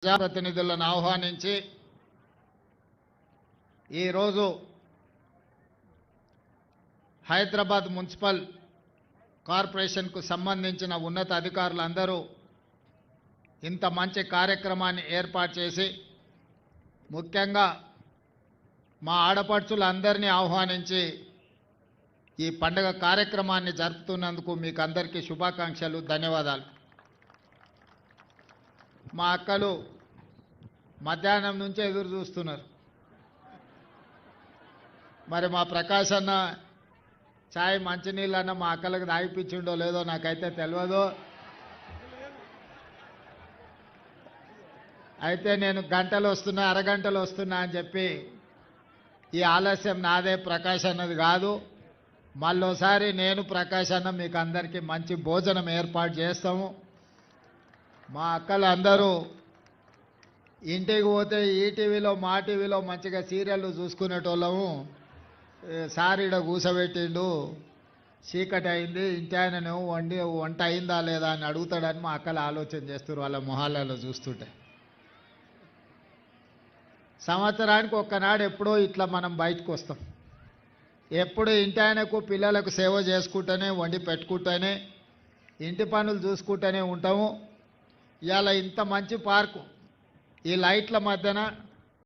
ప్రజాప్రతినిధులను ఆహ్వానించి ఈరోజు హైదరాబాద్ మున్సిపల్ కార్పొరేషన్కు సంబంధించిన ఉన్నత అధికారులందరూ ఇంత మంచి కార్యక్రమాన్ని ఏర్పాటు చేసి ముఖ్యంగా మా ఆడపడుచులందరినీ ఆహ్వానించి ఈ పండుగ కార్యక్రమాన్ని జరుపుతున్నందుకు మీకు అందరికీ శుభాకాంక్షలు, ధన్యవాదాలు. మా అక్కలు మధ్యాహ్నం నుంచే ఎదురు చూస్తున్నారు. మరి మా ప్రకాష్ అన్న చాయ్ మంచినీళ్ళన్న మా అక్కలకు తాగిపించిండో లేదో నాకైతే తెలియదు. అయితే నేను గంటలు వస్తున్నా, అరగంటలు వస్తున్నా అని చెప్పి ఈ ఆలస్యం నాదే, ప్రకాష్ అన్నది కాదు. మళ్ళోసారి నేను ప్రకాష్ అన్న మీకు అందరికీ మంచి భోజనం ఏర్పాటు చేస్తాము. మా అక్కలు అందరూ ఇంటికి పోతే ఈటీవీలో మా టీవీలో మంచిగా సీరియళ్ళు చూసుకునేటోళ్ళము. సారీడ కూసబెట్టిండు, చీకటి అయింది, ఇంటి ఆయనను వంట అయిందా లేదా అని అడుగుతాడని మా అక్కలు ఆలోచన చేస్తారు వాళ్ళ మొహాలలో చూస్తుంటే. సంవత్సరానికి ఒక్కనాడు ఎప్పుడో ఇట్లా మనం బయటకు వస్తాం. ఎప్పుడు ఇంటి ఆయనకు పిల్లలకు సేవ చేసుకుంటూనే, వండి పెట్టుకుంటూనే, ఇంటి పనులు చూసుకుంటూనే ఉంటాము. ఇవాళ ఇంత మంచి పార్కు ఈ లైట్ల మధ్యన